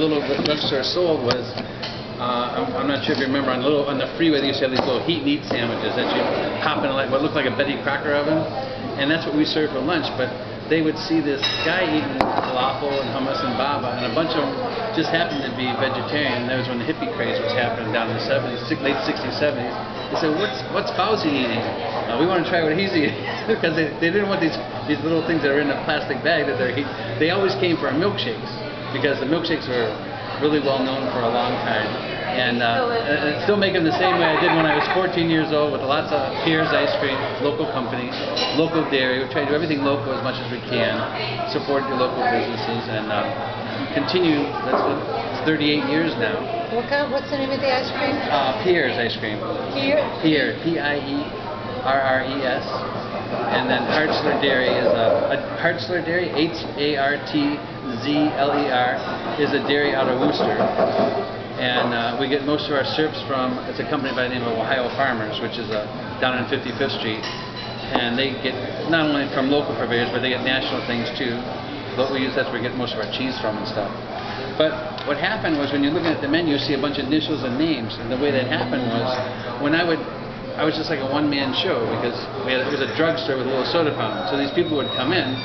Little drugstore sold was, I'm not sure if you remember, on the freeway they used to have these little heat and eat sandwiches that you pop in like what looked like a Betty Crocker oven, and that's what we served for lunch. But they would see this guy eating falafel and hummus and baba, and a bunch of them just happened to be vegetarian. That was when the hippie craze was happening down in the 70s, late 60s, 70s. They said, what's Fauzi eating? We want to try what he's eating. Because they didn't want these little things that are in a plastic bag that they're eating. They always came for our milkshakes, because the milkshakes were really well known for a long time. And still make them the same way I did when I was 14 years old, with lots of Piers ice cream, local companies, local dairy. We try to do everything local as much as we can, support the local businesses, and continue. It's 38 years now. What's the name of the ice cream? Piers ice cream. Piers, P-I-E-R-R-E-S. And then Hartzler Dairy is Hartzler Dairy, H-A-R-T-Z-L-E-R, is a dairy out of Worcester. And we get most of our syrups from, it's a company by the name of Ohio Farmers, which is down on 55th Street. And they get not only from local purveyors, but they get national things too. But that's where we get most of our cheese from and stuff. But what happened was, when you're looking at the menu, you see a bunch of initials and names. And the way that happened was, when I was just like a one-man show, because it was a drugstore with a little soda fountain. So these people would come in,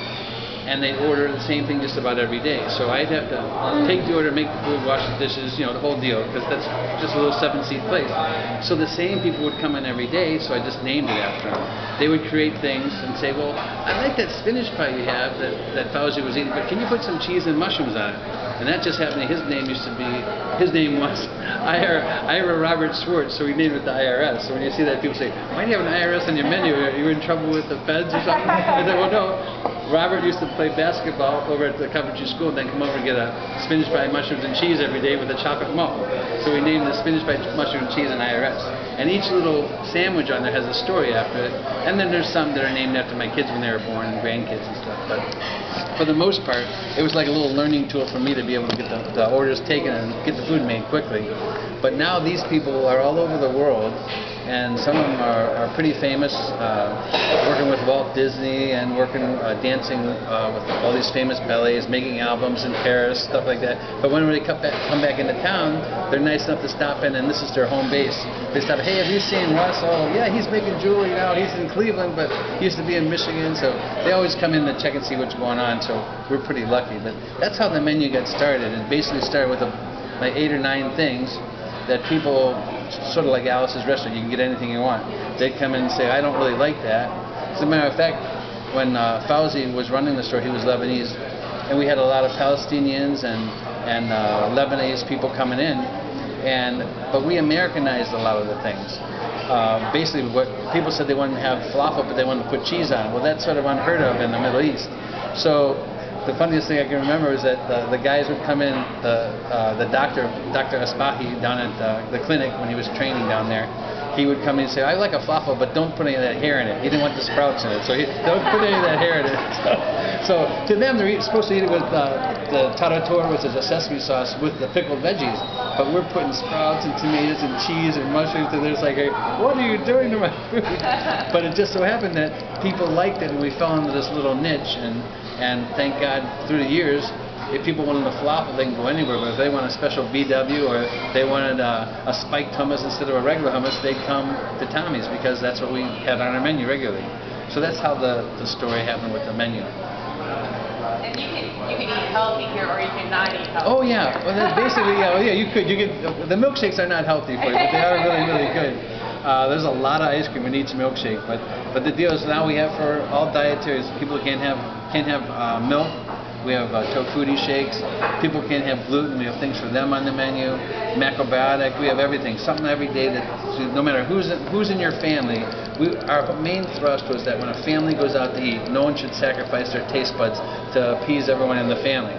and they'd order the same thing just about every day. So I'd have to take the order, make the food, wash the dishes, the whole deal, because that's just a little 7-seat place. So the same people would come in every day, so I just named it after them. They would create things and say, well, I like that spinach pie you have that Fauzi was eating, but can you put some cheese and mushrooms on it? And that just happened. His name was Ira Robert Schwartz, so we named it the IRS. So when you see that, people say, why do you have an IRS on your menu? Are you in trouble with the feds or something? I said, well, no. Robert used to play basketball over at the Coventry School, and then come over and get a spinach pie, mushrooms, and cheese every day with a chocolate malt. So we named the spinach pie, mushrooms, cheese, and IRS. And each little sandwich on there has a story after it. And then there's some that are named after my kids when they were born, and grandkids and stuff. But for the most part, it was like a little learning tool for me to be able to get the orders taken and get the food made quickly. But now these people are all over the world, and some of them are pretty famous, working with Walt Disney and dancing with all these famous ballets, making albums in Paris, stuff like that. But when they come back into town, they're nice enough to stop in, and this is their home base. They stop, hey, have you seen Russ? Oh, yeah, he's making jewelry now. He's in Cleveland, but he used to be in Michigan. So they always come in to check and see what's going on. So we're pretty lucky. But that's how the menu got started. It basically started with like 8 or 9 things that people, sort of like Alice's Restaurant, you can get anything you want. They'd come in and say, I don't really like that. As a matter of fact, when Fauzi was running the store, he was Lebanese, and we had a lot of Palestinians and Lebanese people coming in, but we Americanized a lot of the things. Basically, what people said, they wanted to have falafel, but they wanted to put cheese on it. Well, that's sort of unheard of in the Middle East. So the funniest thing I can remember is that the guys would come in, the Dr. Asbahi down at the clinic when he was training down there, he would come in and say, I like a falafel, but don't put any of that hair in it. He didn't want the sprouts in it, so don't put any of that hair in it. So to them, they're supposed to eat it with the tarator, which is a sesame sauce, with the pickled veggies. But we're putting sprouts and tomatoes and cheese and mushrooms, and it's like, what are you doing to my food? But it just so happened that people liked it, and we fell into this little niche, and thank God, through the years, if people wanted a falafel, they can go anywhere. But if they want a special BW, or they wanted a spiked hummus instead of a regular hummus, they'd come to Tommy's, because that's what we had on our menu regularly. So that's how the story happened with the menu. And you can eat healthy here, or you can not eat healthy. Oh yeah, well basically, you could. The milkshakes are not healthy for you, but they are really, really good. There's a lot of ice cream in each milkshake, but the deal is, now we have for all dietaries, people can't have milk. We have tofuti shakes. People can't have gluten. We have things for them on the menu. Macrobiotic. We have everything. Something every day that, no matter who's in your family. Our main thrust was that when a family goes out to eat, no one should sacrifice their taste buds to appease everyone in the family.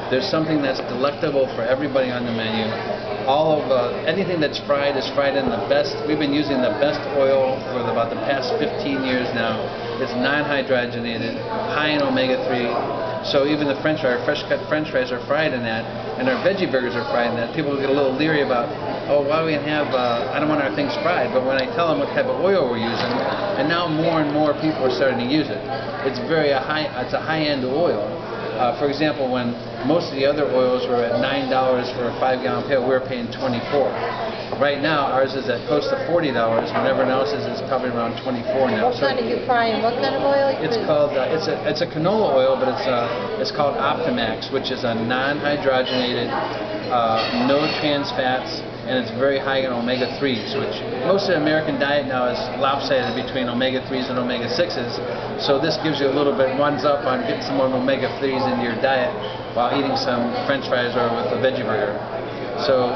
There's something that's delectable for everybody on the menu. All of anything that's fried is fried in the best. We've been using the best oil for about the past 15 years now. It's non-hydrogenated, high in omega-3. So even the fresh cut French fries are fried in that, and our veggie burgers are fried in that. People get a little leery about, oh, why do we have? I don't want our things fried. But when I tell them what type of oil we're using, and now more and more people are starting to use it. It's a high-end oil. For example, when Most of the other oils were at $9 for a 5-gallon pail. We were paying $24. Right now, ours is at close to $40, when everyone else's is probably around $24 now. What kind are you frying? What kind of oil? It's called it's a canola oil, but it's called Optimax, which is a non-hydrogenated, no trans fats, and it's very high in omega-3s, which most of the American diet now is lopsided between omega-3s and omega-6s. So this gives you a little bit runs up on getting some more omega-3s into your diet while eating some French fries or with a veggie burger. So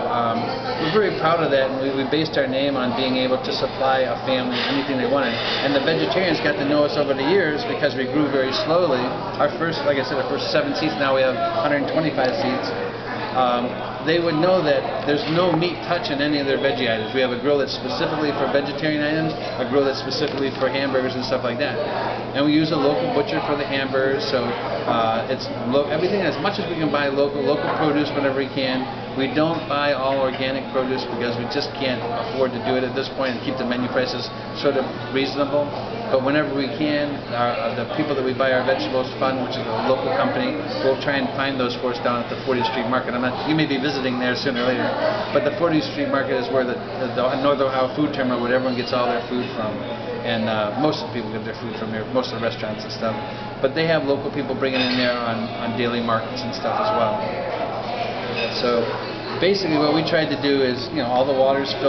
we're very proud of that, and we based our name on being able to supply a family anything they wanted. And the vegetarians got to know us over the years because we grew very slowly. Our first, like I said, our first 7 seats, now we have 125 seats. They would know that there's no meat touch in any of their veggie items. We have a grill that's specifically for vegetarian items, a grill that's specifically for hamburgers and stuff like that. And we use a local butcher for the hamburgers, so it's everything as much as we can buy local produce whenever we can. We don't buy all organic produce because we just can't afford to do it at this point and keep the menu prices sort of reasonable. But whenever we can, the people that we buy our vegetables from, which is a local company, we'll try and find those for us down at the 40th Street Market. You may be visiting there sooner or later, but the 40th Street Market is where the North Ohio Food Terminal, where everyone gets all their food from. And most of the people get their food from here, most of the restaurants and stuff. But they have local people bringing in there on daily markets and stuff as well. So basically what we tried to do is, all the water's filtered.